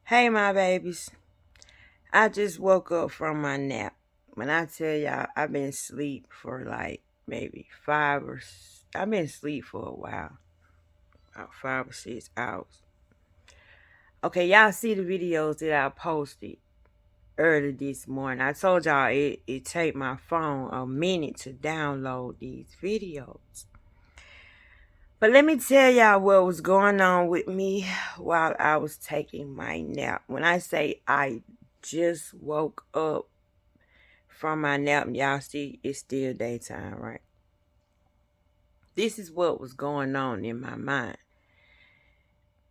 Hey, my babies. I just woke up from my nap. When I tell y'all, I've been asleep for like maybe I've been asleep for a while, about 5 or 6 hours. Okay, y'all see the videos that I posted early this morning. I told y'all it take my phone a minute to download these videos. But let me tell y'all what was going on with me while I was taking my nap. When I say I just woke up from my nap, y'all see it's still daytime, right? This is what was going on in my mind.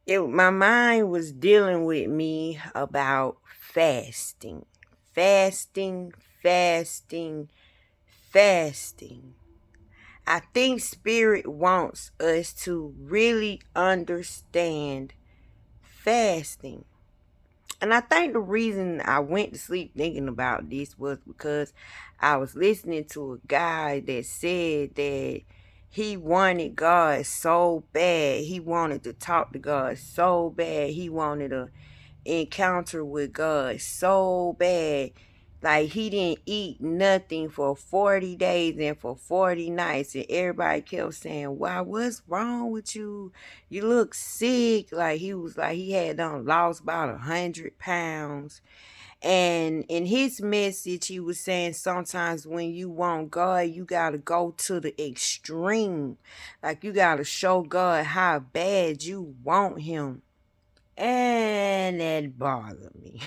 My mind was dealing with me about fasting. Fasting, fasting, fasting. I think Spirit wants us to really understand fasting. And I think the reason I went to sleep thinking about this was because I was listening to a guy that said that he wanted God so bad. He wanted to talk to God so bad. He wanted a encounter with God so bad. Like he didn't eat nothing for 40 days and for 40 nights. And everybody kept saying, "Wow, what's wrong with you? You look sick." Like he was like he had lost about 100 pounds. And in his message, he was saying sometimes when you want God, you gotta go to the extreme. Like you gotta show God how bad you want him. And that bothered me.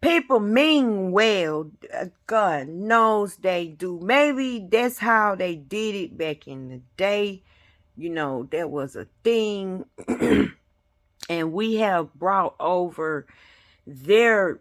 People mean well. God knows they do. Maybe that's how they did it back in the day. There was a thing. And we have brought over their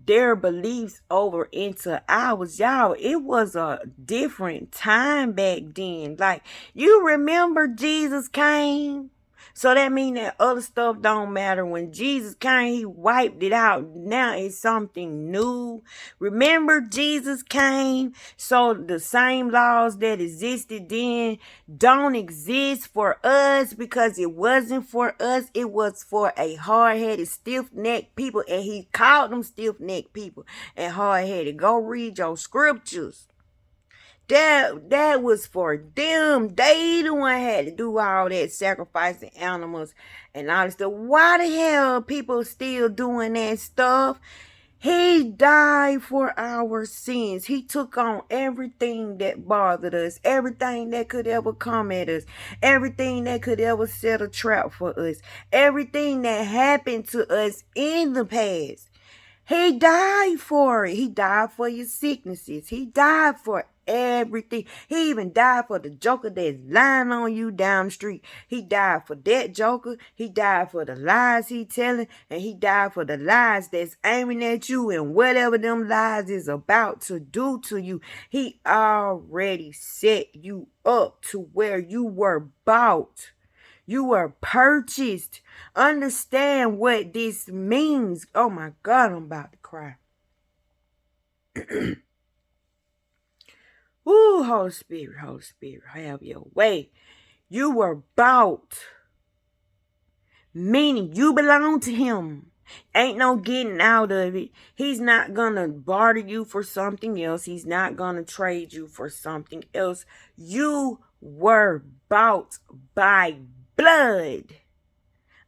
their beliefs over into ours. Y'all, it was a different time back then. Like, you remember Jesus came? So that mean that other stuff don't matter. When Jesus came, he wiped it out. Now it's something new. Remember Jesus came? So the same laws that existed then don't exist for us because it wasn't for us. It was for a hard-headed, stiff-necked people. And he called them stiff-necked people and hard-headed. Go read your scriptures. That was for them. They the one had to do all that sacrificing animals and all this stuff. Why the hell people still doing that stuff? He died for our sins. He took on everything that bothered us, everything that could ever come at us, everything that could ever set a trap for us, everything that happened to us in the past. He died for it. He died for your sicknesses. He died for everything. He even died for the joker that's lying on you down the street. He died for that joker. He died for the lies he telling. And he died for the lies that's aiming at you and whatever them lies is about to do to you. He already set you up to where you were bought. You were purchased. Understand what this means. Oh my God, I'm about to cry. Ooh, Holy Spirit, have your way. You were bought. Meaning you belong to him. Ain't no getting out of it. He's not gonna barter you for something else. He's not gonna trade you for something else. You were bought by blood.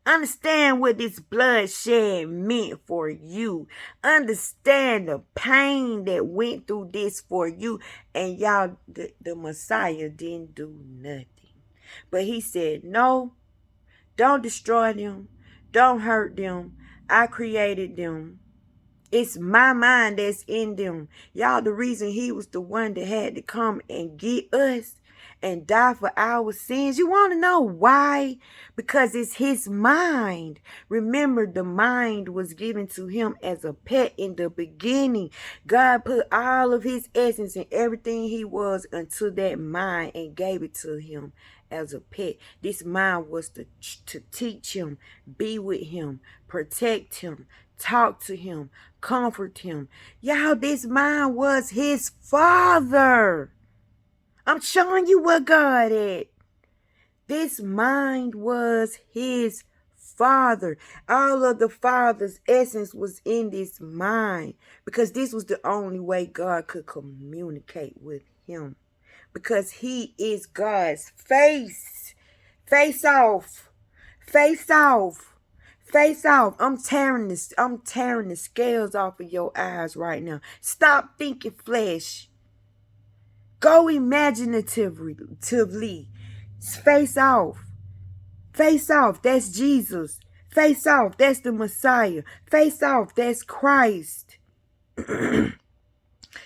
Understand what this bloodshed meant for you. Understand the pain that went through this for you. And y'all, the Messiah didn't do nothing. But he said, no, don't destroy them. Don't hurt them. I created them. It's my mind that's in them. Y'all, the reason he was the one that had to come and get us and die for our sins. You want to know why? Because it's his mind. Remember, the mind was given to him as a pet in the beginning. God put all of his essence and everything he was into that mind and gave it to him as a pet. This mind was to teach him, be with him, protect him, talk to him, comfort him. Y'all, this mind was his father. I'm showing you what God had. This mind was his Father. All of the Father's essence was in this mind, because this was the only way God could communicate with him, because he is God's face. Face off. Face off. Face off. I'm tearing the scales off of your eyes right now. Stop thinking flesh. Go imaginatively. Face off. Face off. That's Jesus. Face off. That's the Messiah. Face off. That's Christ.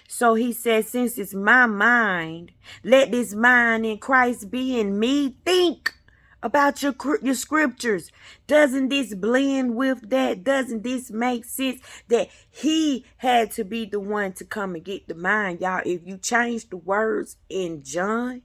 So he says, since it's my mind, let this mind in Christ be in me. Think about your scriptures. Doesn't this blend with that? Doesn't this make sense that he had to be the one to come and get the mind? Y'all, if you change the words in John,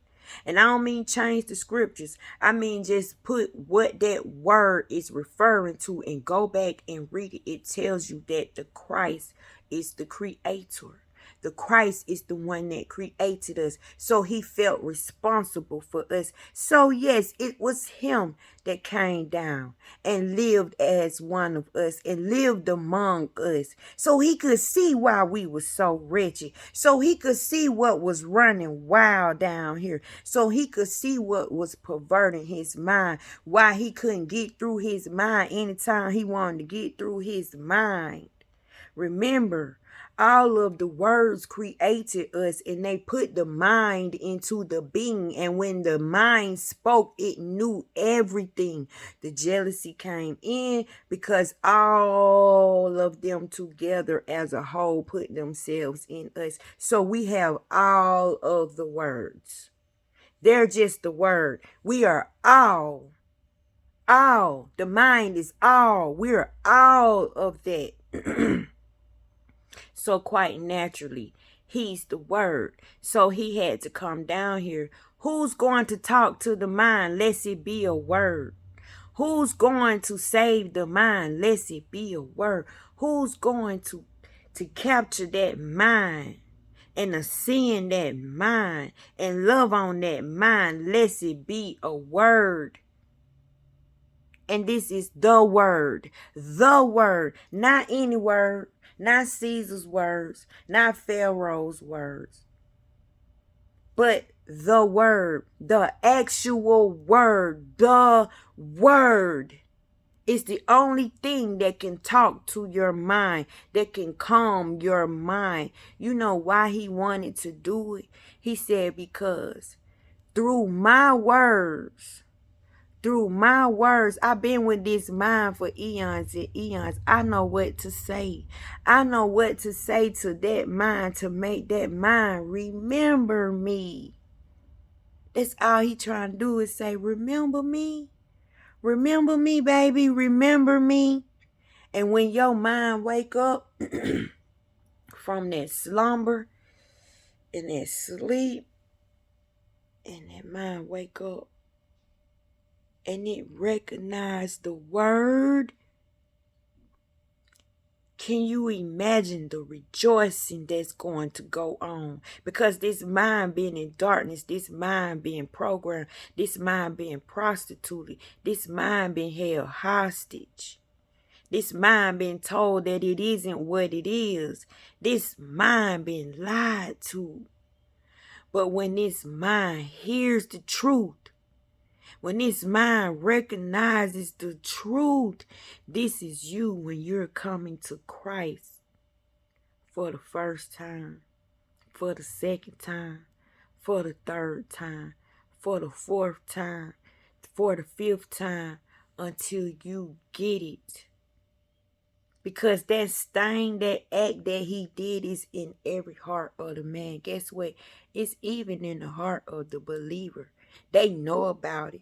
and I don't mean change the scriptures, I mean just put what that word is referring to and go back and read it. It tells you that the Christ is the creator. The Christ is the one that created us. So he felt responsible for us. So yes, it was him that came down and lived as one of us and lived among us. So he could see why we were so wretched. So he could see what was running wild down here. So he could see what was perverting his mind. Why he couldn't get through his mind anytime he wanted to get through his mind. Remember, all of the words created us, and they put the mind into the being. And when the mind spoke, it knew everything. The jealousy came in because all of them together as a whole put themselves in us. So we have all of the words. They're just the word. We are all. All. The mind is all. We're all of that. So quite naturally, he's the word. So he had to come down here. Who's going to talk to the mind lest it be a word? Who's going to save the mind lest it be a word? Who's going to capture that mind and ascend that mind and love on that mind lest it be a word? And this is the word, not any word, not Caesar's words, not Pharaoh's words, but the word, the actual word, the word is the only thing that can talk to your mind, that can calm your mind. You know why he wanted to do it? He said, because through my words, I've been with this mind for eons and eons. I know what to say. I know what to say to that mind to make that mind remember me. That's all he trying to do is say, remember me. Remember me, baby. Remember me. And when your mind wake up from that slumber and that sleep, and that mind wake up, and it recognized the word, can you imagine the rejoicing that's going to go on? Because this mind being in darkness, this mind being programmed, this mind being prostituted, this mind being held hostage, this mind being told that it isn't what it is, this mind being lied to. But when this mind hears the truth, when this mind recognizes the truth, this is you when you're coming to Christ for the first time, for the second time, for the third time, for the fourth time, for the fifth time, until you get it. Because that stain, that act that he did is in every heart of the man. Guess what? It's even in the heart of the believer. They know about it.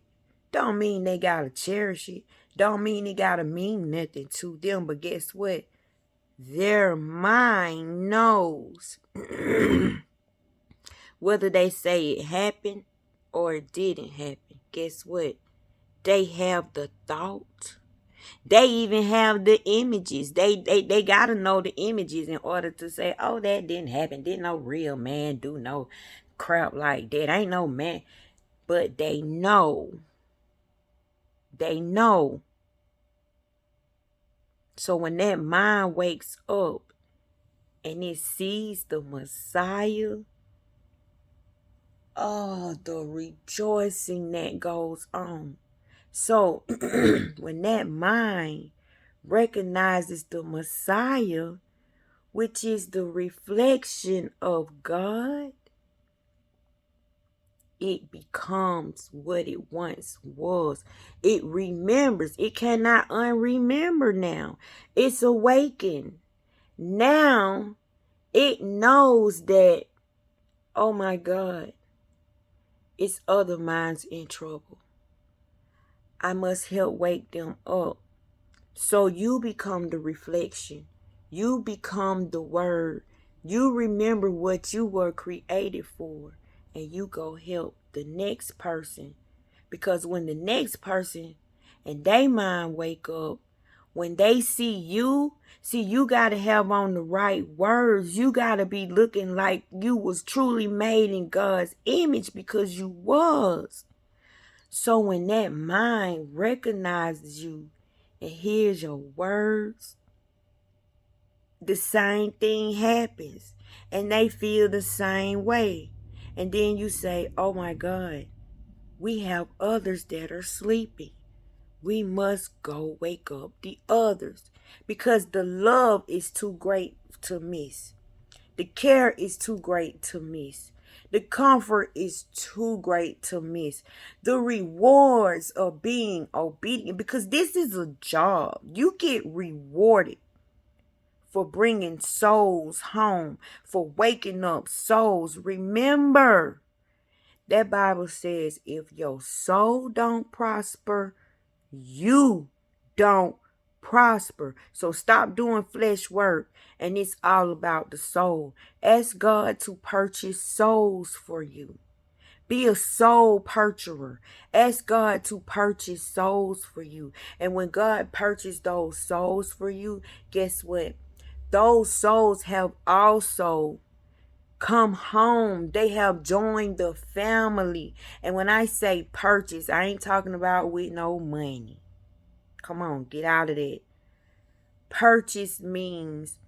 Don't mean they gotta cherish it. Don't mean it gotta mean nothing to them. But guess what? Their mind knows. Whether they say it happened or it didn't happen. Guess what? They have the thought. They even have the images. They gotta know the images in order to say, oh, that didn't happen. Didn't no real man do no crap like that. Ain't no man. But they know. They know So when that mind wakes up and it sees the Messiah, oh, the rejoicing that goes on. So when that mind recognizes the Messiah, which is the reflection of God, it becomes what it once was. It remembers. It cannot unremember now. It's awakened. Now it knows that, oh my God, it's other minds in trouble. I must help wake them up. So you become the reflection. You become the word. You remember what you were created for, and you go help the next person. Because when the next person and they mind wake up, when they see, you got to have on the right words. You got to be looking like you was truly made in God's image, because you was. So when that mind recognizes you and hears your words, the same thing happens. And they feel the same way. And then you say, oh my God, we have others that are sleeping. We must go wake up the others. Because the love is too great to miss. The care is too great to miss. The comfort is too great to miss. The rewards of being obedient, because this is a job. You get rewarded for bringing souls home, for waking up souls. Remember, that Bible says, if your soul don't prosper, you don't prosper. So stop doing flesh work, and it's all about the soul. Ask God to purchase souls for you. Be a soul purchaser. Ask God to purchase souls for you. And when God purchased those souls for you, guess what? Those souls have also come home. They have joined the family. And when I say purchase, I ain't talking about with no money. Come on, get out of that. Purchase means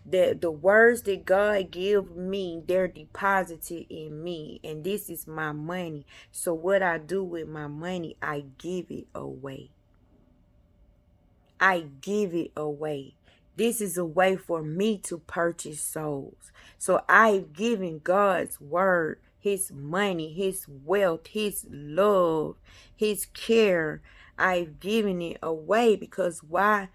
that the words that God give me, they're deposited in me. And this is my money. So what I do with my money, I give it away. I give it away. This is a way for me to purchase souls. So I've given God's word, his money, his wealth, his love, his care. I've given it away because why?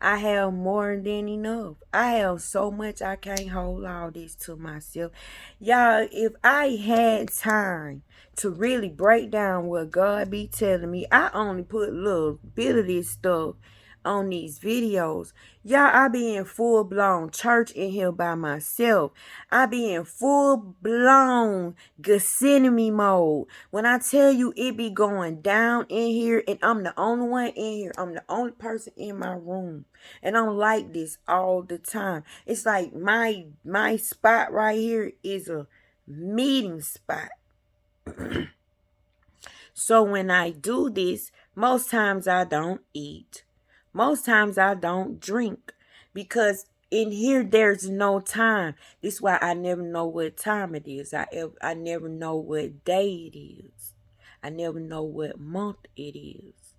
I have more than enough. I have so much I can't hold all this to myself. Y'all, if I had time to really break down what God be telling me, I only put a little bit of this stuff on these videos. Y'all, I be in full-blown church in here by myself. I be in full-blown Gethsemane mode. When I tell you it be going down in here, and I'm the only one in here. I'm the only person in my room. And I'm like this all the time. It's like my spot right here is a meeting spot. So when I do this, most times I don't eat. Most times I don't drink, because in here there's no time. This is why I never know what time it is. I never know what day it is. I never know what month it is.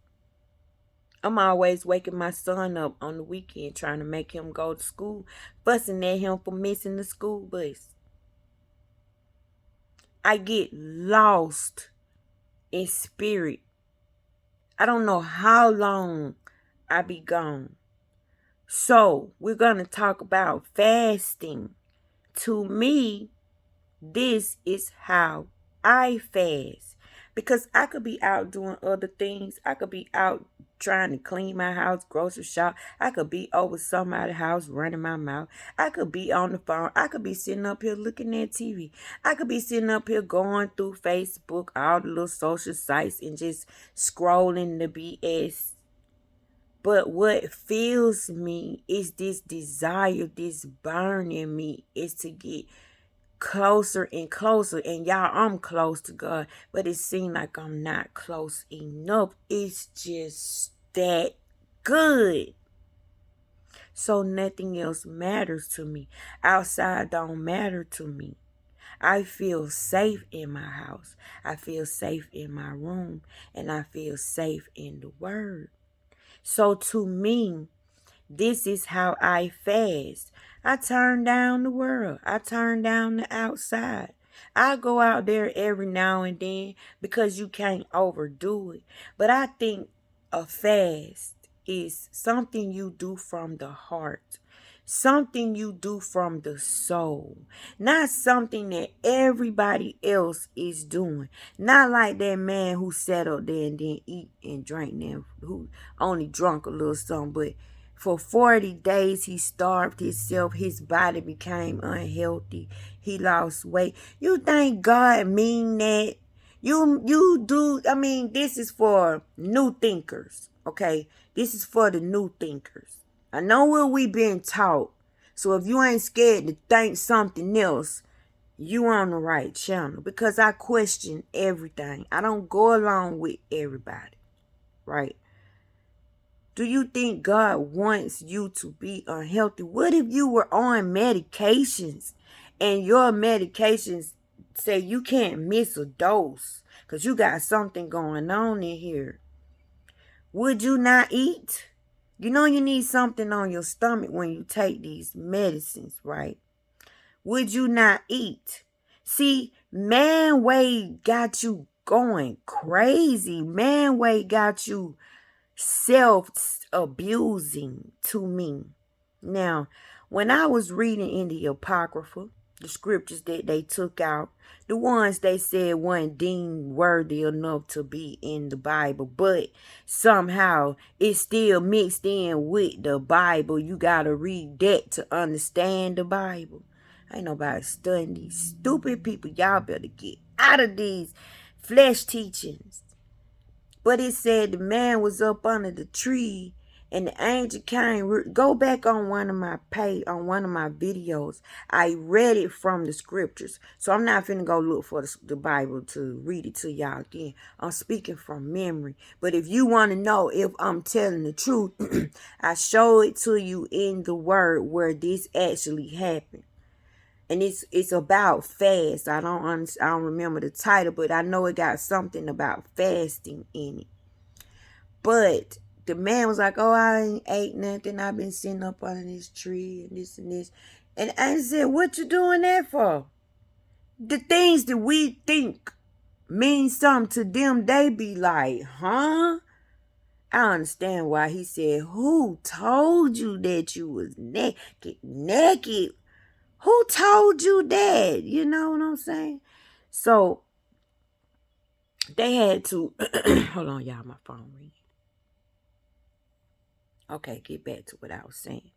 I'm always waking my son up on the weekend trying to make him go to school, fussing at him for missing the school bus. I get lost in spirit. I don't know how long I be gone. So we're going to talk about fasting. To me, this is how I fast. Because I could be out doing other things. I could be out trying to clean my house, grocery shop. I could be over somebody's house running my mouth. I could be on the phone. I could be sitting up here looking at TV. I could be sitting up here going through Facebook, all the little social sites, and just scrolling the BS. But what fills me is this desire, this burn in me, is to get closer and closer. And y'all, I'm close to God, but it seems like I'm not close enough. It's just that good. So nothing else matters to me. Outside don't matter to me. I feel safe in my house. I feel safe in my room. And I feel safe in the word. So to me, this is how I fast. I turn down the world. I turn down the outside. I go out there every now and then because you can't overdo it. But I think a fast is something you do from the heart. Something you do from the soul. Not something that everybody else is doing. Not like that man who sat up there and didn't eat and drank them, who only drunk a little something, but for 40 days, he starved himself. His body became unhealthy. He lost weight. You think God mean that? You do. I mean, this is for new thinkers. Okay, this is for the new thinkers. I know what we been taught. So if you ain't scared to think something else, you on the right channel. Because I question everything. I don't go along with everybody. Right? Do you think God wants you to be unhealthy? What if you were on medications and your medications say you can't miss a dose because you got something going on in here? Would you not eat? You know you need something on your stomach when you take these medicines, right? Would you not eat? See, man weight got you going crazy. Man weight got you self-abusing to me. Now, when I was reading in the Apocrypha, the scriptures that they took out, the ones they said weren't deemed worthy enough to be in the Bible, but somehow it's still mixed in with the Bible. You gotta read that to understand the Bible. Ain't nobody studying these stupid people. Y'all better get out of these flesh teachings. But it said the man was up under the tree and the angel came. Go back on one of my videos. I read it from the scriptures. So I'm not finna go look for the Bible to read it to y'all again. I'm speaking from memory. But if you want to know if I'm telling the truth, I show it to you in the word where this actually happened. And it's about fast. I don't remember the title, but I know it got something about fasting in it. But the man was like, "Oh, I ain't ate nothing. I've been sitting up under this tree and this and this." And I said, "What you doing that for?" The things that we think mean something to them, they be like, "Huh?" I understand why he said, "Who told you that you was naked? Naked? Who told you that?" You know what I'm saying? So they had to hold on, y'all, my phone ringing. Okay, get back to what I was saying.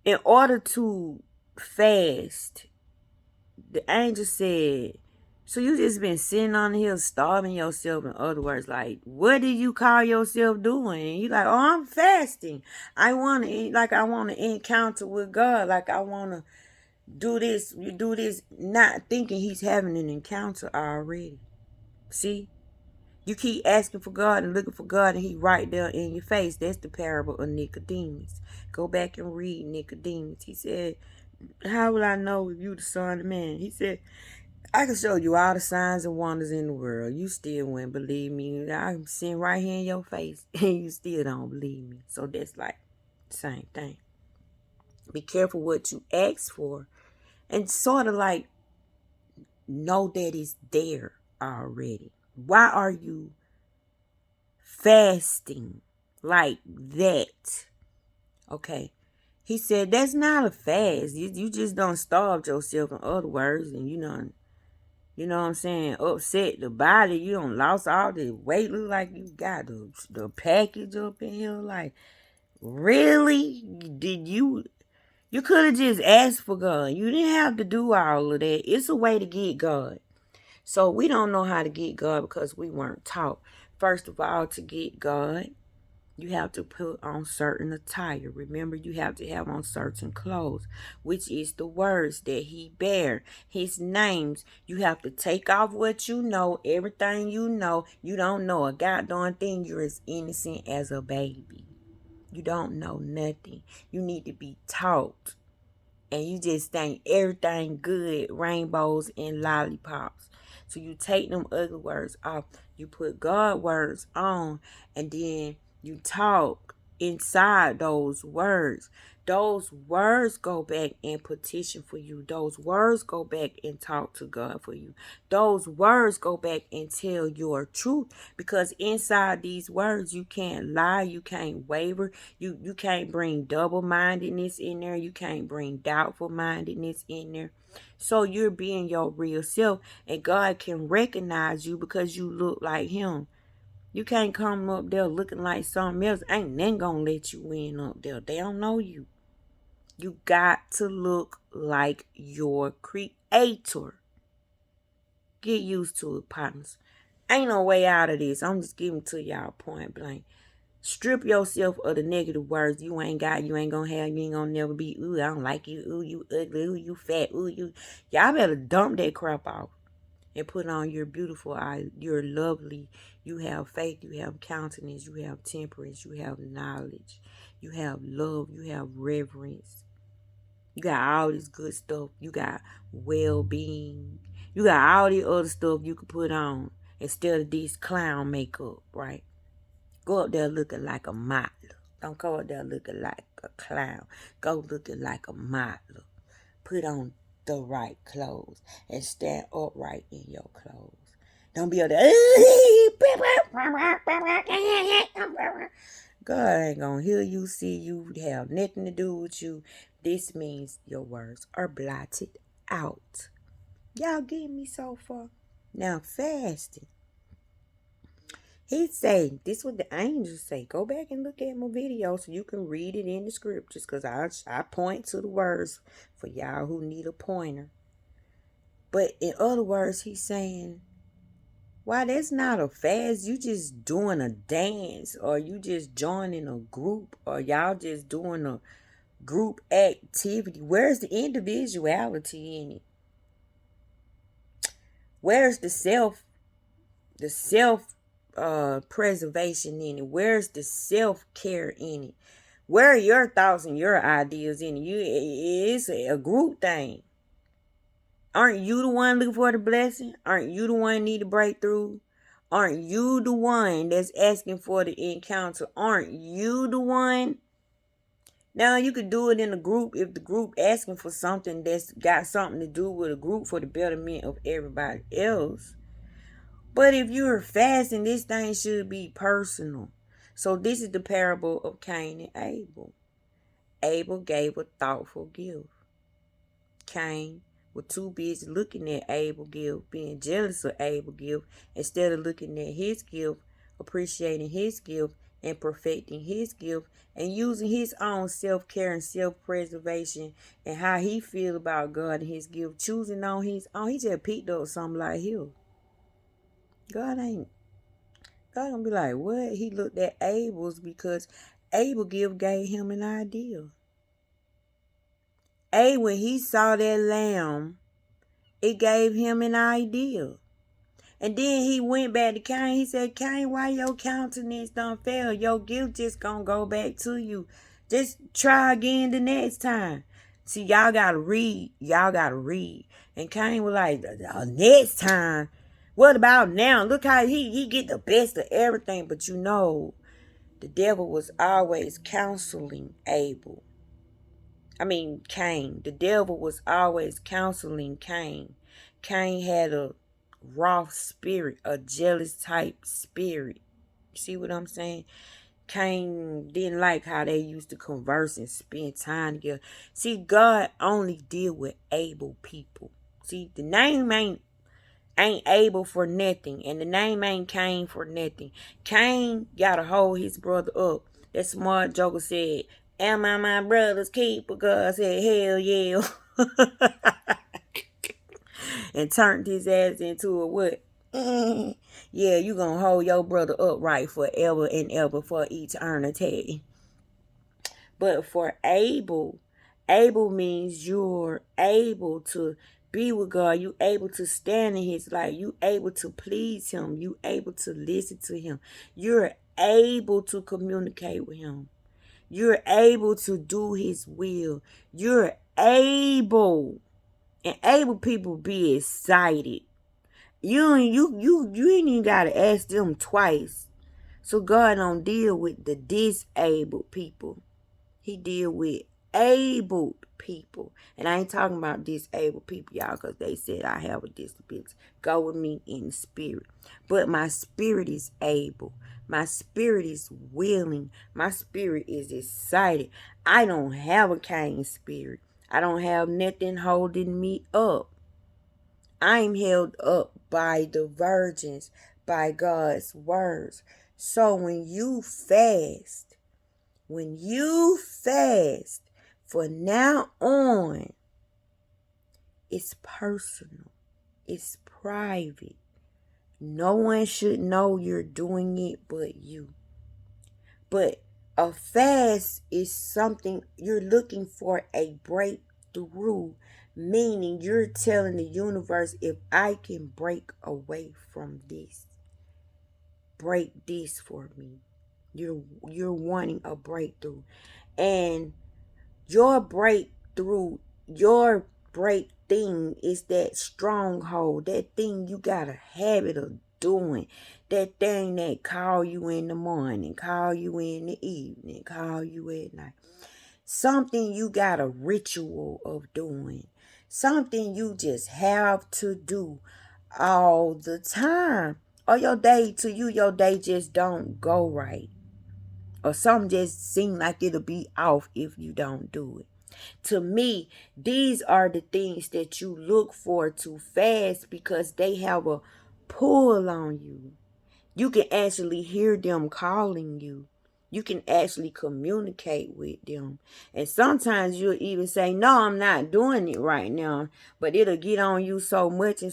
In order to fast, the angel said, "So you just been sitting on the hill starving yourself?" In other words, like, what do you call yourself doing? And you like, "Oh, I'm fasting. I want to encounter with God. Like I want to do this." You do this not thinking he's having an encounter already. See? You keep asking for God and looking for God, and he right there in your face. That's the parable of Nicodemus. Go back and read Nicodemus. He said, "How will I know if you the Son of Man?" He said, "I can show you all the signs and wonders in the world. You still wouldn't believe me. I'm sitting right here in your face, and you still don't believe me." So that's like the same thing. Be careful what you ask for, and sort of like know that it's there already. Why are you fasting like that? Okay. He said, "That's not a fast. You just don't starve yourself, in other words, and you know what I'm saying, upset the body. You don't lost all the weight. Look like you got the package up in here. Like, really? Did you could have just asked for God. You didn't have to do all of that. It's a way to get God. So we don't know how to get God because we weren't taught. First of all, to get God, you have to put on certain attire. Remember, you have to have on certain clothes, which is the words that he bear, his names. You have to take off what you know, everything you know. You don't know a goddamn thing. You're as innocent as a baby. You don't know nothing. You need to be taught. And you just think everything good, rainbows and lollipops. So you take them ugly words off. You put God words on, and then you talk inside those words. Those words go back and petition for you. Those words go back and talk to God for you. Those words go back and tell your truth, because inside these words you can't lie, you can't waver, you can't bring double-mindedness in there, you can't bring doubtful mindedness in there. So you're being your real self, and God can recognize you because you look like him. You can't come up there looking like something else. Ain't nothing gonna let you in up there. They don't know you. You got to look like your creator. Get used to it, partners. Ain't no way out of this. I'm just giving to y'all point blank. Strip yourself of the negative words you ain't got, you ain't gonna have, you ain't gonna never be. Ooh, I don't like you. Ooh, you ugly. Ooh, you fat. Ooh, you. Y'all better dump that crap off and put on your beautiful eye. You're lovely. You have faith. You have countenance. You have temperance. You have knowledge. You have love. You have reverence. You got all this good stuff. You got well-being. You got all the other stuff you could put on instead of this clown makeup, right? Go up there looking like a model. Don't go up there looking like a clown. Go looking like a model. Put on the right clothes and stand upright in your clothes. Don't be up there. God ain't gonna hear you, see you, have nothing to do with you. This means your words are blotted out. Y'all getting me so far? Now fasting. He say, this what the angels say. Go back and look at my video so you can read it in the scriptures, because I point to the words for y'all who need a pointer. But in other words, he's saying, why, that's not a fast. You just doing a dance, or you just joining a group, or y'all just doing a group activity. Where's the individuality in it? Where's the self preservation in it? Where's the self-care in it? Where are your thoughts and your ideas in it? It's a group thing. Aren't you the one looking for the blessing? Aren't you the one need a breakthrough? Aren't you the one that's asking for the encounter? Aren't you the one? Now, you could do it in a group if the group asking for something that's got something to do with a group for the betterment of everybody else. But if you're fasting, this thing should be personal. So this is the parable of Cain and Abel. Abel gave a thoughtful gift. Cain was too busy looking at Abel's gift, being jealous of Abel's gift, instead of looking at his gift, appreciating his gift, and perfecting his gift, and using his own self-care and self-preservation and how he feels about God and his gift, choosing on his own. He just picked up something like him. God gonna be like, what? He looked at Abel's because Abel's gift gave him an idea. When he saw that lamb, it gave him an idea. And then he went back to Cain. He said, Cain, why your countenance don't fail? Your gift just gonna go back to you. Just try again the next time. See, y'all gotta read. And Cain was like, next time? What about now? Look how he get the best of everything. But you know, the devil was always counseling Cain. The devil was always counseling Cain. Cain had a wrath spirit, a jealous type spirit. You see what I'm saying? Cain didn't like how they used to converse and spend time together. See, God only deal with able people. See, the name ain't Abel for nothing, and the name ain't Cain for nothing. Cain gotta hold his brother up. That smart joker said, am I my brother's keeper? God said, hell yeah. And turned his ass into a what? Yeah, you gonna hold your brother upright forever and ever, for eternity. But for Abel means you're able to be with God. You able to stand in his light. You able to please him. You able to listen to him. You're able to communicate with him. You're able to do his will. You're able. And able people be excited. You ain't even gotta ask them twice. So God don't deal with the disabled people. He deal with able people. And I ain't talking about disabled people, y'all, because they said I have a disability. Go with me in the spirit. But my spirit is able. My spirit is willing. My spirit is excited. I don't have a Cain spirit. I don't have nothing holding me up. I'm held up by the virgins, by God's words. So when you fast, from now on, it's personal. It's private. No one should know you're doing it but you. But a fast is something you're looking for a breakthrough, meaning you're telling the universe, if I can break away from this, break this for me. You're wanting a breakthrough. And your breakthrough, your break thing is that stronghold, that thing you got a habit of doing, that thing that call you in the morning, call you in the evening, call you at night. Something you got a ritual of doing. Something you just have to do all the time. Or your day just don't go right. Or something just seem like it'll be off if you don't do it. To me, these are the things that you look for to fast because they have a pull on you. You can actually hear them calling you. You can actually communicate with them. And sometimes you'll even say, no, I'm not doing it right now. But it'll get on you so much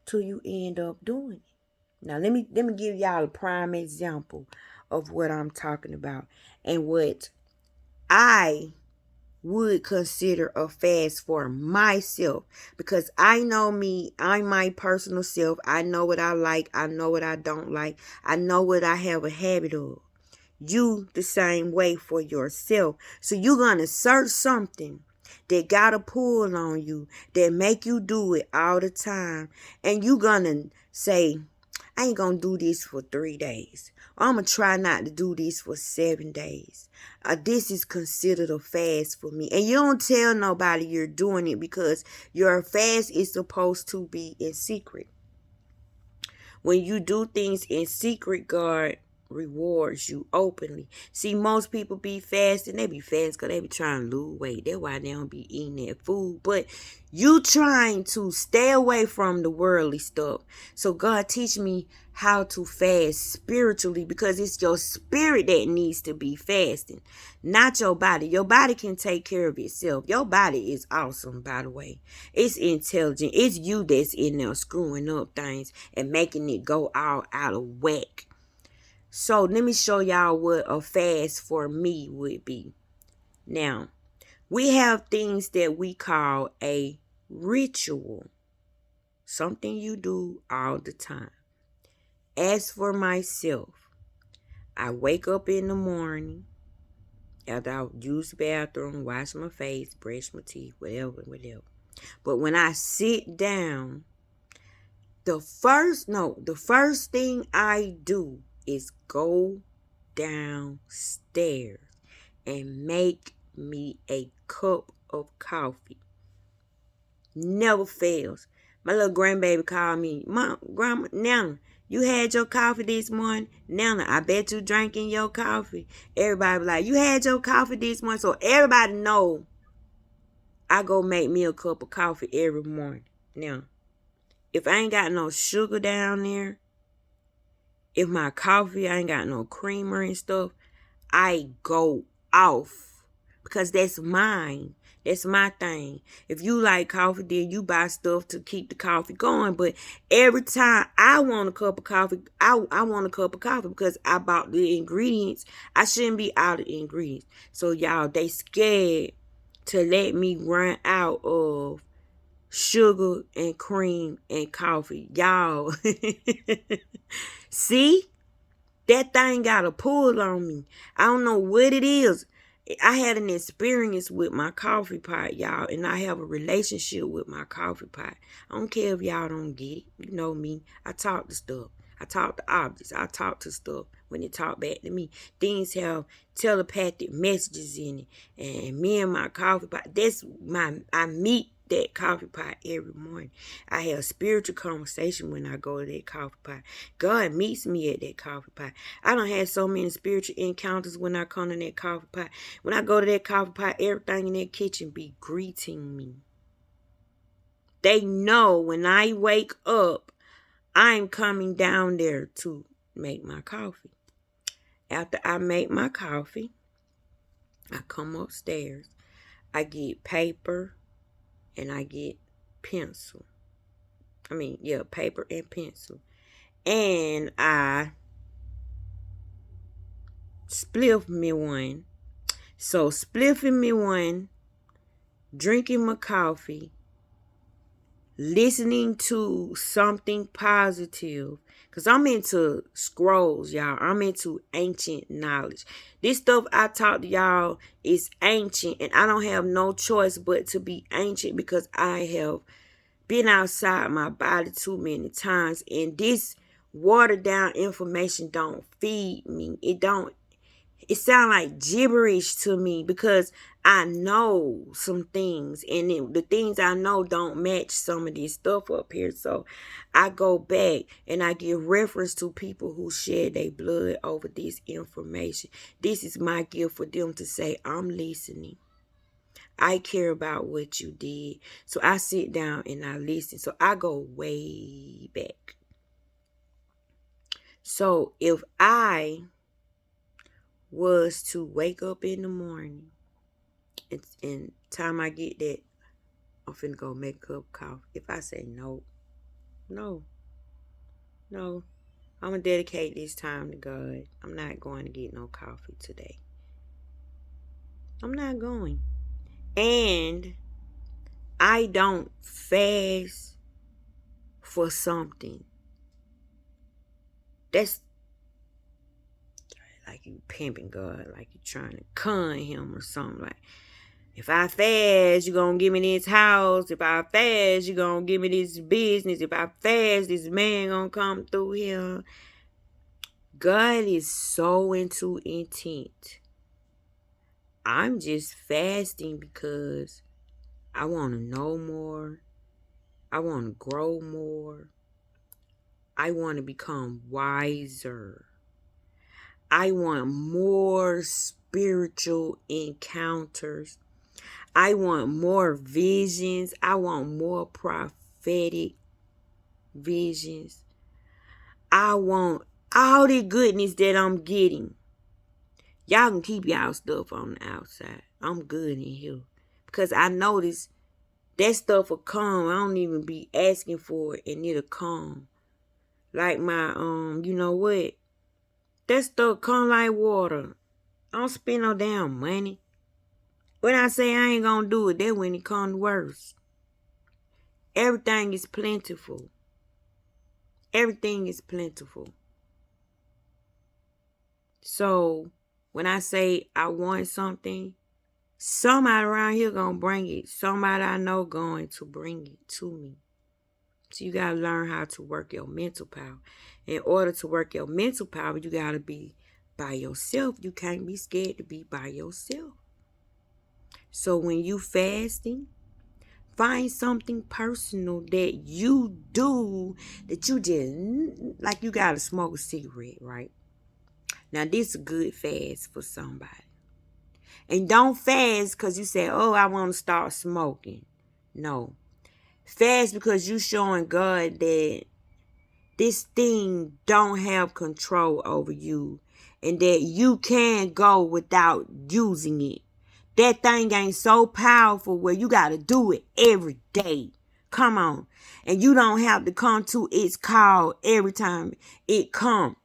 till you end up doing it. Now, let me give y'all a prime example of what I'm talking about and what I would consider a fast for myself, because I know me, I'm my personal self. I know what I like, I know what I don't like, I know what I have a habit of. You the same way for yourself. So you're gonna search something that got a pull on you, that make you do it all the time, and you gonna say, I ain't gonna do this for 3 days. I'm gonna try not to do this for 7 days. This is considered a fast for me. And you don't tell nobody you're doing it, because your fast is supposed to be in secret. When you do things in secret, God rewards you openly. See, most people be fasting. They be fast because they be trying to lose weight. That's why they don't be eating that food. But you trying to stay away from the worldly stuff. So God teach me how to fast spiritually, because it's your spirit that needs to be fasting, not your body. Your body can take care of itself. Your body is awesome, by the way. It's intelligent. It's you that's in there screwing up things and making it go all out of whack. So let me show y'all what a fast for me would be. Now, we have things that we call a ritual. Something you do all the time. As for myself, I wake up in the morning, after I use the bathroom, wash my face, brush my teeth, whatever. But when I sit down, the first thing I do is go downstairs and make me a cup of coffee. Never fails. My little grandbaby called me, Mom, Grandma, Nana, you had your coffee this morning? Nana, I bet you drinking your coffee. Everybody be like, you had your coffee this morning? So everybody know I go make me a cup of coffee every morning. Now, if I ain't got no sugar down there, if my coffee, I ain't got no creamer and stuff, I go off, because that's mine. That's my thing. If you like coffee, then you buy stuff to keep the coffee going. But every time I want a cup of coffee, I want a cup of coffee because I bought the ingredients. I shouldn't be out of ingredients. So y'all, they scared to let me run out of sugar and cream and coffee. Y'all, see? That thing got a pull on me. I don't know what it is. I had an experience with my coffee pot, y'all, and I have a relationship with my coffee pot. I don't care if y'all don't get it. You know me. I talk to stuff. I talk to objects. I talk to stuff when they talk back to me. Things have telepathic messages in it. And me and my coffee pot, I meet that coffee pot every morning. I have a spiritual conversation when I go to that coffee pot. God meets me at that coffee pot. I don't have so many spiritual encounters when I come to that coffee pot. When I go to that coffee pot, everything in that kitchen be greeting me. They know when I wake up, I'm coming down there to make my coffee. After I make my coffee, I come upstairs. I get paper and I get pencil. Paper and pencil. And I spliff me one. So spliffing me one, drinking my coffee, listening to something positive. Because I'm into scrolls, y'all. I'm into ancient knowledge. This stuff I talk to y'all is ancient. And I don't have no choice but to be ancient because I have been outside my body too many times. And this watered down information don't feed me. It sounds like gibberish to me because I know some things and the things I know don't match some of this stuff up here. So I go back and I give reference to people who shed their blood over this information. This is my gift for them to say, I'm listening. I care about what you did. So I sit down and I listen. So I go way back. So if I was to wake up in the morning, and time I get that, I'm finna go make a cup of coffee. If I say no, I'm gonna dedicate this time to God. I'm not going to get no coffee today. I'm not going. And I don't fast for something. That's like you pimping God, like you trying to con him or something. Like, if I fast, you gonna give me this house. If I fast, you gonna give me this business. If I fast, this man gonna come through here. God is so into intent. I'm just fasting because I want to know more. I want to grow more. I want to become wiser. I want more spiritual encounters. I want more visions. I want more prophetic visions. I want all the goodness that I'm getting. Y'all can keep y'all stuff on the outside. I'm good in here. Because I notice that stuff will come. I don't even be asking for it and it'll come. Like my, you know what? That stuff come like water. I don't spend no damn money. When I say I ain't gonna do it, that when it comes worse. Everything is plentiful. Everything is plentiful. So when I say I want something, somebody around here gonna bring it. Somebody I know going to bring it to me. So you gotta learn how to work your mental power. In order to work your mental power, you gotta be by yourself. You can't be scared to be by yourself. So when you fasting, find something personal that you do that you just, like you gotta smoke a cigarette, right? Now this is a good fast for somebody. And don't fast because you say, oh, I want to start smoking. No. Fast because you showing God that this thing don't have control over you and that you can go without using it. That thing ain't so powerful where you got to do it every day. Come on. And you don't have to come to its call every time it comes.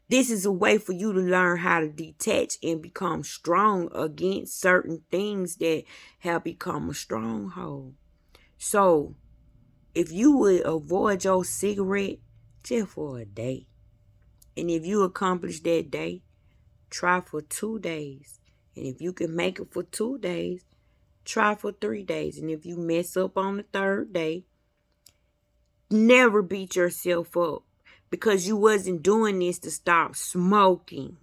This is a way for you to learn how to detach and become strong against certain things that have become a stronghold. So, if you would avoid your cigarette just for a day, And if you accomplish that day, try for 2 days. And if you can make it for 2 days, try for 3 days. And if you mess up on the third day, never beat yourself up, because you wasn't doing this to stop smoking.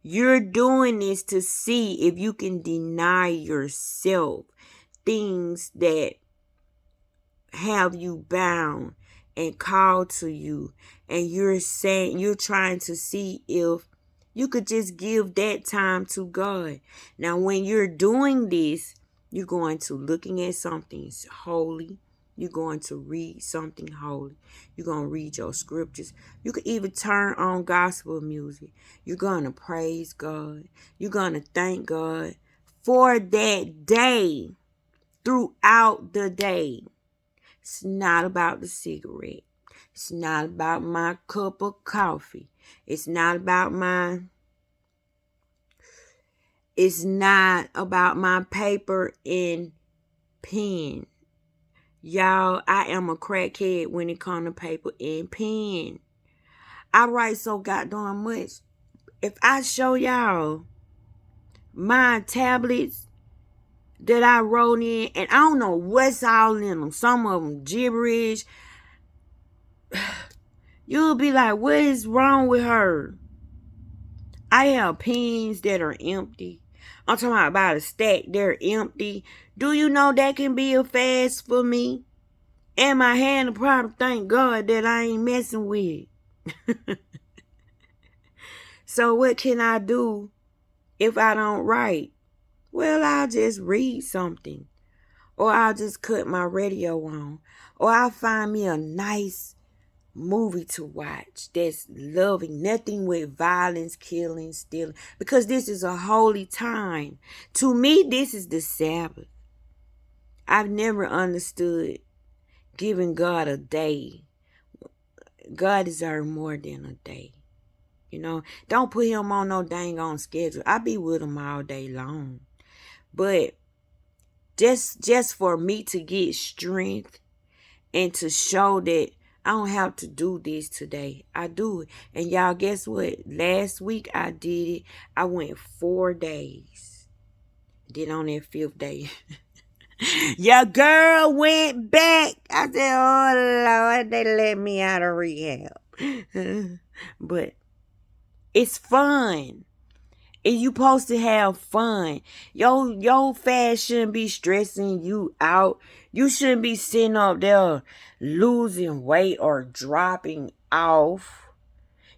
You're doing this to see if you can deny yourself things that have you bound and called to you. And you're trying to see if you could just give that time to God. Now, when you're doing this, you're going to looking at something holy. You're going to read something holy. You're going to read your scriptures. You could even turn on gospel music. You're going to praise God. You're going to thank God for that day, throughout the day. It's not about the cigarette. It's not about my cup of coffee. It's not about my paper and pen. Y'all, I am a crackhead when it comes to paper and pen. I write so goddamn much. If I show y'all my tablets that I wrote in, and I don't know what's all in them, some of them gibberish, you'll be like, what is wrong with her? I have pens that are empty. I'm talking about a stack, they're empty. Do you know that can be a fast for me? And my hand to probably thank God that I ain't messing with it. So what can I do if I don't write? Well, I'll just read something. Or I'll just cut my radio on. Or I'll find me a nice movie to watch that's loving, nothing with violence, killing, stealing, because this is a holy time. To me, this is the Sabbath. I've never understood giving God a day. God deserves more than a day. Don't put him on no dang on schedule. I be with him all day long. But just for me to get strength and to show that I don't have to do this today, I do it. And y'all, guess what? Last week I did it. I went 4 days. Then on that 5th day, your girl went back. I said, oh Lord, they let me out of rehab. But it's fun. And you supposed to have fun. Your fast shouldn't be stressing you out. You shouldn't be sitting up there losing weight or dropping off.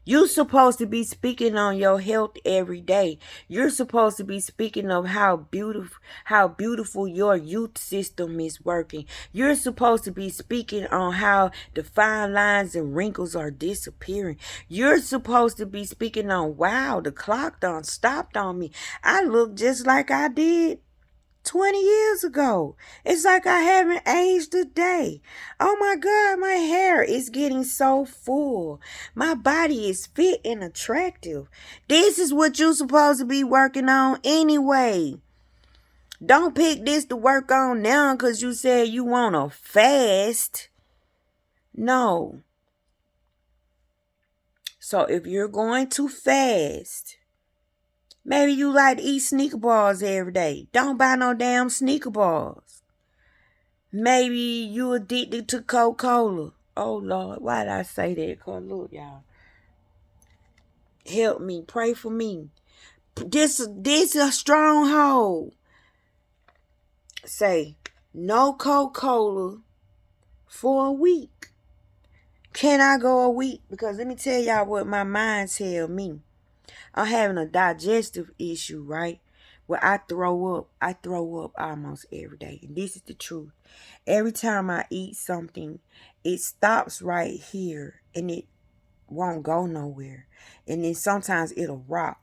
You're supposed to be speaking on your health every day. You're supposed to be speaking of how beautiful your youth system is working. You're supposed to be speaking on how the fine lines and wrinkles are disappearing. You're supposed to be speaking on, wow, the clock done stopped on me. I look just like I did 20 years ago. It's like I haven't aged a day. Oh my God, my hair is getting so full. My body is fit and attractive. This is what you're supposed to be working on anyway. Don't pick this to work on now because you said you want to fast. No. So if you're going to fast, maybe you like to eat Snicker bars every day. Don't buy no damn Snicker bars. Maybe you addicted to Coca-Cola. Oh, Lord, why did I say that? Because, look, y'all. Help me. Pray for me. This is a stronghold. Say, no Coca-Cola for a week. Can I go a week? Because let me tell y'all what my mind tell me. I'm having a digestive issue, right? Where I throw up almost every day. And this is the truth. Every time I eat something, it stops right here and it won't go nowhere. And then sometimes it'll rock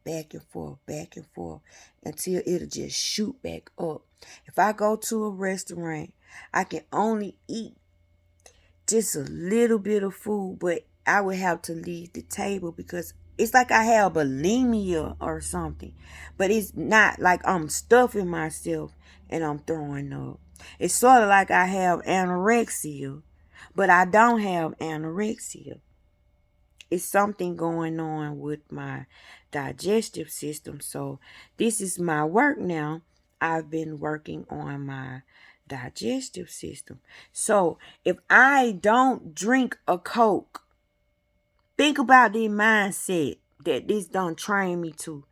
back and forth until it'll just shoot back up. If I go to a restaurant, I can only eat just a little bit of food, but I would have to leave the table because it's like I have bulimia or something. But it's not like I'm stuffing myself and I'm throwing up. It's sort of like I have anorexia. But I don't have anorexia. It's something going on with my digestive system. So this is my work now. I've been working on my digestive system. So if I don't drink a Coke, think about the mindset that this don't train me to.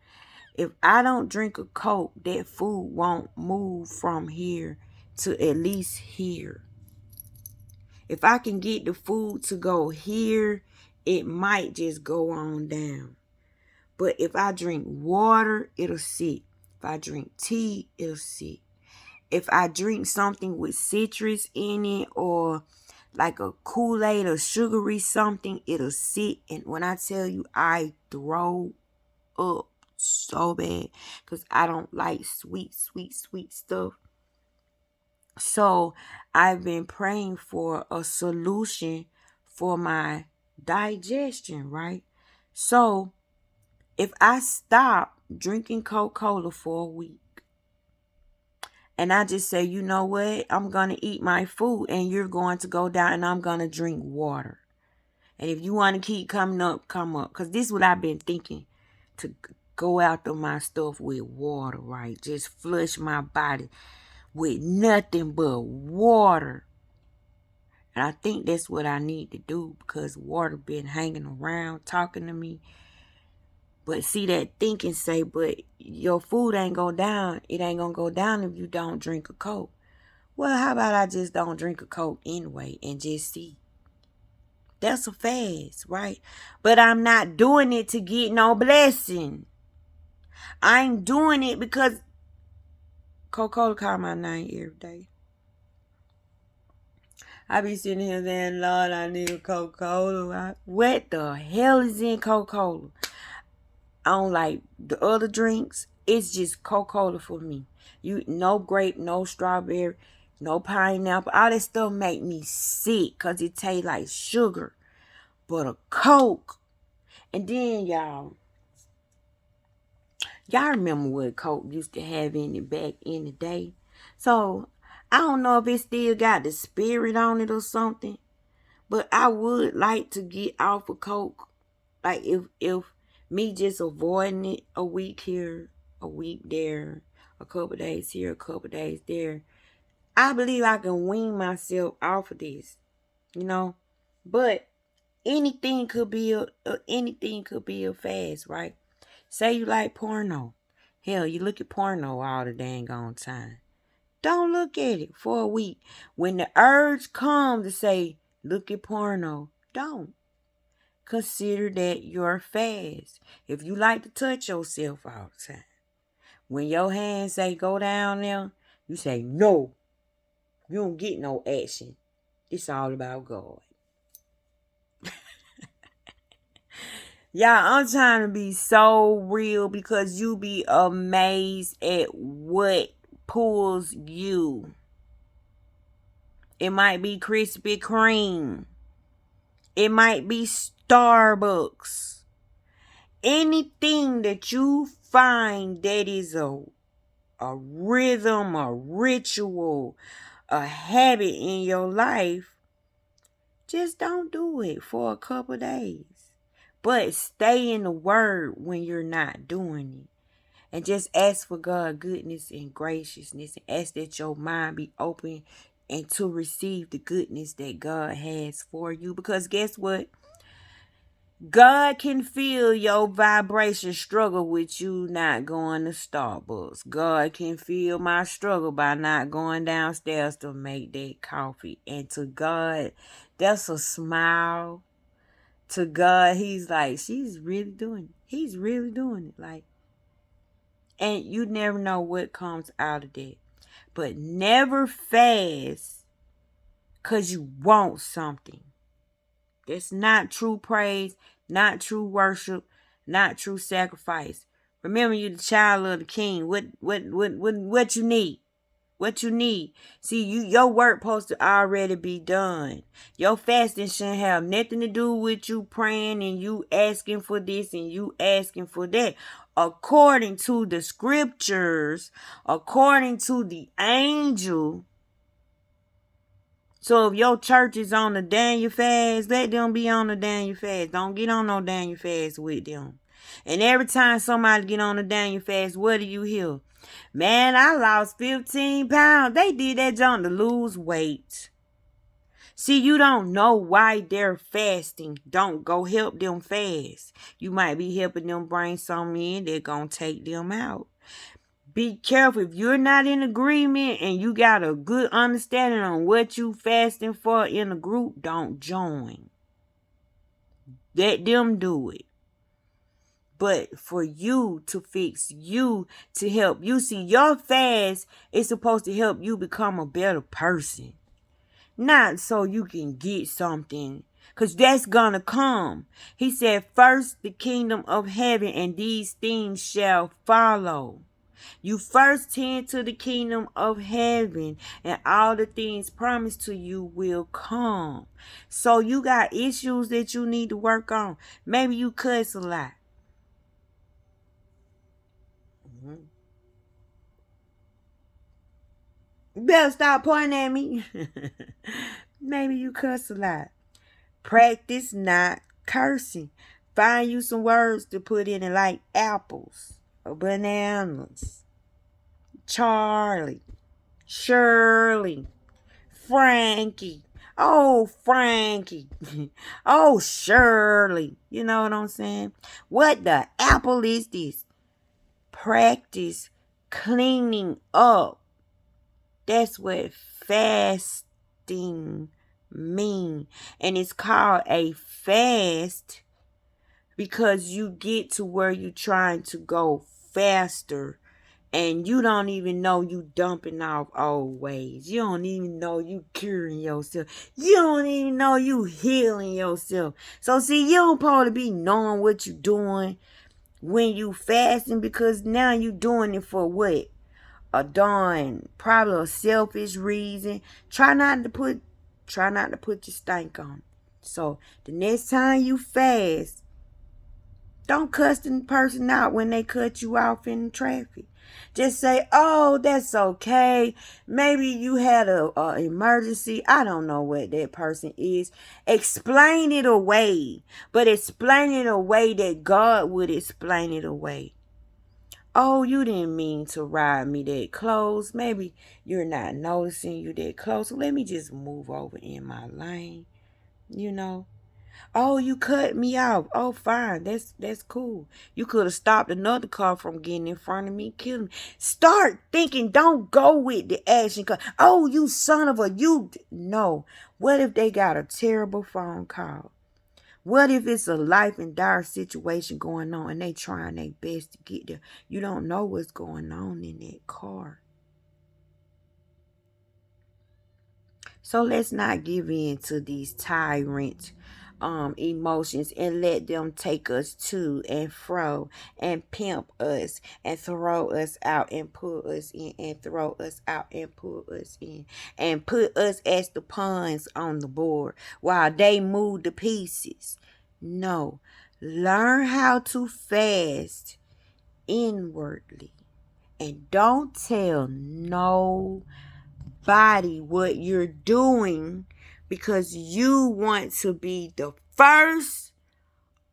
If I don't drink a Coke, that food won't move from here to at least here. If I can get the food to go here, it might just go on down. But if I drink water, it'll sit. If I drink tea, it'll sit. If I drink something with citrus in it or like a Kool-Aid or sugary something, it'll sit. And when I tell you, I throw up so bad because I don't like sweet stuff. So I've been praying for a solution for my digestion, right? So if I stop drinking Coca-Cola for a week and I just say, you know what, I'm going to eat my food and you're going to go down and I'm going to drink water. And if you want to keep coming up, come up. Because this is what I've been thinking, to go after my stuff with water, right? Just flush my body with nothing but water. And I think that's what I need to do because water been hanging around talking to me. But see, that thinking say, but your food ain't go down. It ain't going to go down if you don't drink a Coke. Well, how about I just don't drink a Coke anyway and just see? That's a fast, right? But I'm not doing it to get no blessing. I ain't doing it because Coca-Cola call my name every day. I be sitting here saying, Lord, I need a Coca-Cola. What the hell is in Coca-Cola? I don't like the other drinks. It's just Coca-Cola for me. No grape, no strawberry, no pineapple. All that stuff make me sick because it tastes like sugar. But a Coke. And then y'all remember what Coke used to have in it back in the day. So I don't know if it still got the spirit on it or something. But I would like to get off of Coke. Like if me just avoiding it a week here, a week there, a couple days here, a couple days there, I believe I can wean myself off of this, you know. But anything could be a fast, right? Say you like porno. Hell, you look at porno all the dang on time. Don't look at it for a week. When the urge comes to say, look at porno, don't. Consider that your fast. If you like to touch yourself all the time, when your hands say go down there, you say no. You don't get no action. It's all about God. Y'all, I'm trying to be so real because you be amazed at what pulls you. It might be Krispy Kreme. It might be Starbucks. Anything that you find that is a rhythm, a ritual, a habit in your life, just don't do it for a couple days. But stay in the word when you're not doing it. And just ask for God's goodness and graciousness. And ask that your mind be open and to receive the goodness that God has for you. Because guess what? God can feel your vibration struggle with you not going to Starbucks. God can feel my struggle by not going downstairs to make that coffee. And to God, that's a smile. To God, he's like, she's really doing it. He's really doing it. Like, and you never know what comes out of that. But never fast because you want something. That's not true praise, not true worship, not true sacrifice. Remember, you're the child of the King. What you need? What you need? See, your work supposed to already be done. Your fasting shouldn't have nothing to do with you praying and you asking for this and you asking for that. According to the scriptures, according to the angel, So if your church is on the Daniel fast, let them be on the Daniel fast. Don't get on no Daniel fast with them. And every time somebody get on the Daniel fast, what do you hear? Man, I lost 15 pounds. They did that junk to lose weight. See, you don't know why they're fasting. Don't go help them fast. You might be helping them bring something in that's going to take them out. Be careful. If you're not in agreement and you got a good understanding on what you fasting for in a group, don't join. Let them do it. But for you to fix you, to help you, see, your fast is supposed to help you become a better person. Not so you can get something, because that's gonna come. He said, first the kingdom of heaven, and these things shall follow. You first tend to the kingdom of heaven, and all the things promised to you will come. So you got issues that you need to work on. Maybe you cuss a lot. You better stop pointing at me. Maybe you cuss a lot. Practice not cursing. Find you some words to put in it, like apples or bananas. Charlie, Shirley, Frankie. Oh, Frankie. Oh, Shirley. You know what I'm saying? What the apple is this? Practice cleaning up. That's what fasting mean. And it's called a fast because you get to where you're trying to go faster, and you don't even know you dumping off old ways. You don't even know you curing yourself. You don't even know you healing yourself. So see, you don't probably be knowing what you doing when you fasting, because now you doing it for what? A darn, probably a selfish reason. Try not to put your stank on. So the next time you fast, don't cuss the person out when they cut you off in traffic. Just say, oh, that's okay. Maybe you had a emergency. I don't know what that person is. Explain it away. But explain it away that God would explain it away. Oh, you didn't mean to ride me that close. Maybe you're not noticing you that close. So let me just move over in my lane. You know. Oh, you cut me off. Oh, fine. That's cool. You could have stopped another car from getting in front of me, killing me. Start thinking. Don't go with the action. Oh, you son of a you. No. What if they got a terrible phone call? What if it's a life and dire situation going on and they trying their best to get there? You don't know what's going on in that car. So let's not give in to these tyrant emotions and let them take us to and fro and pimp us and throw us out and pull us in and throw us out and pull us in and put us as the pawns on the board while they move the pieces. No. Learn how to fast inwardly, and don't tell nobody what you're doing, because you want to be the first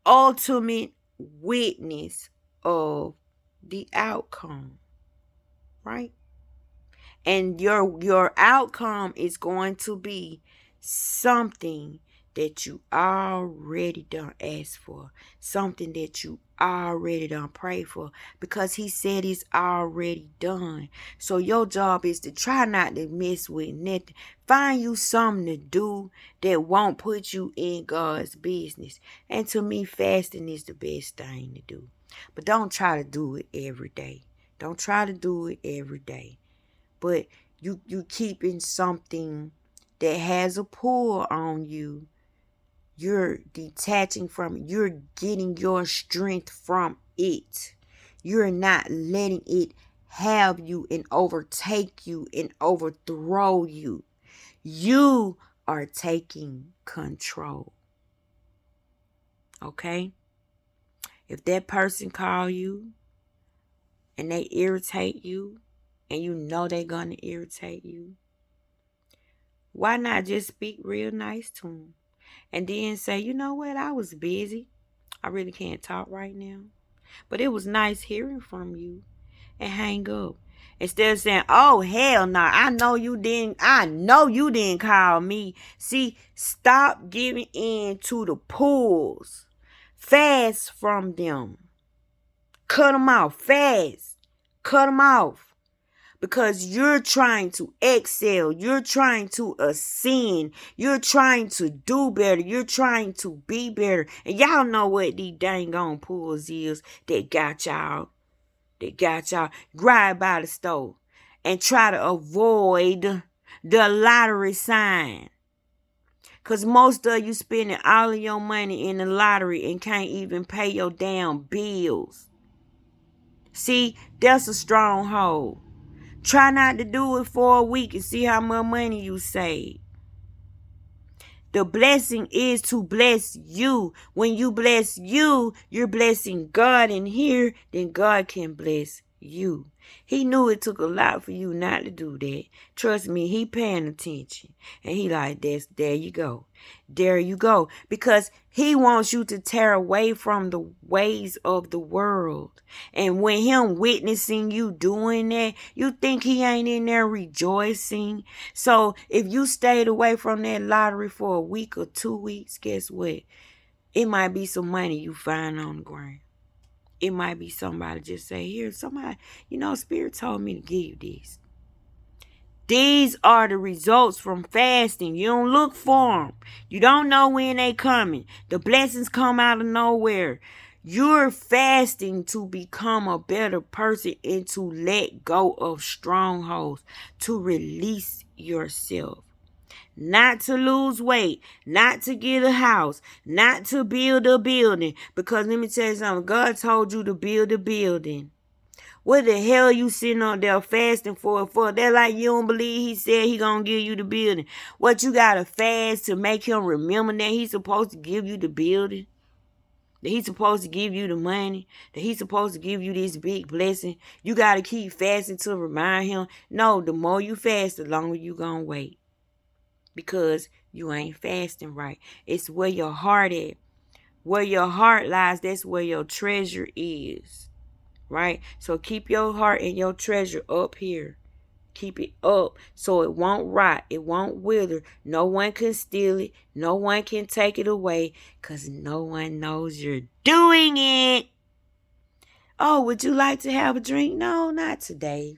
ultimate witness of the outcome, right? And your outcome is going to be something that you already done asked for, something that you already done pray for, because he said it's already done. So your job is to try not to mess with nothing. Find you something to do that won't put you in God's business. And to me, fasting is the best thing to do. But don't try to do it every day. Don't try to do it every day. But you keeping something that has a pull on you. You're detaching from it. You're getting your strength from it. You're not letting it have you and overtake you and overthrow you. You are taking control. Okay? If that person call you and they irritate you, and you know they're going to irritate you, Why not just speak real nice to him? And then say, you know what? I was busy. I really can't talk right now. But it was nice hearing from you. And hang up. Instead of saying, oh hell no, I know you didn't call me. See, stop giving in to the pulls. Fast from them. Cut them off. Fast. Cut them off. Because you're trying to excel. You're trying to ascend. You're trying to do better. You're trying to be better. And y'all know what these dang on pulls is that got y'all. That got y'all right by the stove. And try to avoid the lottery sign. Because most of you spending all of your money in the lottery and can't even pay your damn bills. See, that's a stronghold. Try not to do it for a week and see how much money you save. The blessing is to bless you. When you bless you, you're blessing God in here, then God can bless you. He knew it took a lot for you not to do that. Trust me, he paying attention. And he like, there you go. There you go. Because he wants you to tear away from the ways of the world. And when him witnessing you doing that, you think he ain't in there rejoicing. So if you stayed away from that lottery for a week or 2 weeks, guess what? It might be some money you find on the ground. It might be somebody just say, here, somebody, Spirit told me to give you this. These are the results from fasting. You don't look for them. You don't know when they coming. The blessings come out of nowhere. You're fasting to become a better person and to let go of strongholds, to release yourself. Not to lose weight, not to get a house, not to build a building. Because let me tell you something, God told you to build a building. What the hell are you sitting on there fasting for? That like you don't believe he said he gonna give you the building. What, you gotta fast to make him remember that he's supposed to give you the building? That he's supposed to give you the money? That he's supposed to give you this big blessing? You gotta keep fasting to remind him? No, the more you fast, the longer you gonna wait. Because you ain't fasting right. It's where your heart is. Where your heart lies, that's where your treasure is. Right? So keep your heart and your treasure up here. Keep it up so it won't rot. It won't wither. No one can steal it. No one can take it away. Because no one knows you're doing it. Oh, would you like to have a drink? No, not today.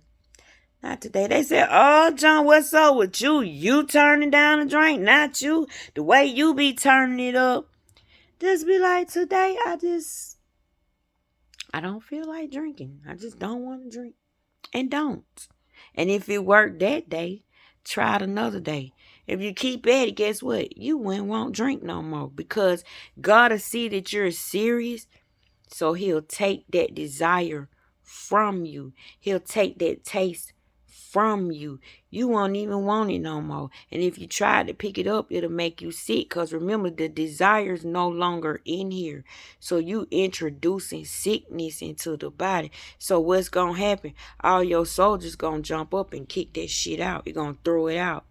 Not today. They said, oh, John, what's up with you? You turning down a drink, not you. The way you be turning it up. Just be like, today I don't feel like drinking. I just don't want to drink. And don't. And if it worked that day, try it another day. If you keep at it, guess what? You won't drink no more. Because God will see that you're serious. So he'll take that desire from you. He'll take that taste from you. You won't even want it no more. And if you try to pick it up, it'll make you sick. Because remember, the desire's no longer in here. So you introducing sickness into the body. So what's going to happen? All your soldiers going to jump up and kick that shit out. You're going to throw it out.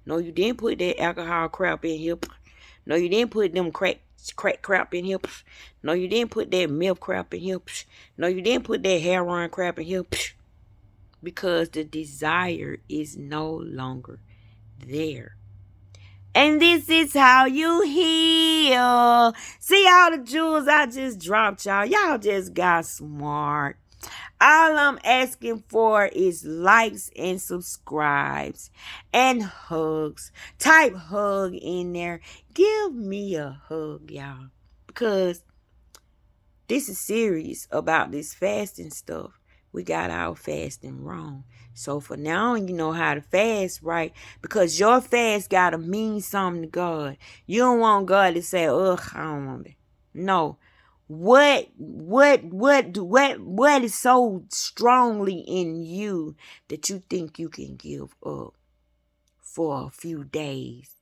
No, you didn't put that alcohol crap in here. No, you didn't put them crack crap in here. No, you didn't put that milk crap in here. No, you didn't put that heroin crap in here. Because the desire is no longer there. And this is how you heal. See all the jewels I just dropped, y'all. Y'all just got smart. All I'm asking for is likes and subscribes and hugs. Type hug in there. Give me a hug, y'all. Because this is serious about this fasting stuff. We got our fasting wrong. So for now, you know how to fast, right? Because your fast got to mean something to God. You don't want God to say, ugh, I don't want it. No. What is so strongly in you that you think you can give up for a few days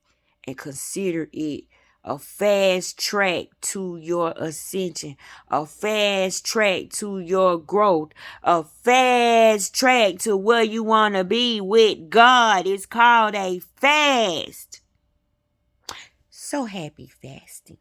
and consider it a fast track to your ascension, a fast track to your growth, a fast track to where you want to be with God. It's called a fast. So happy fasting.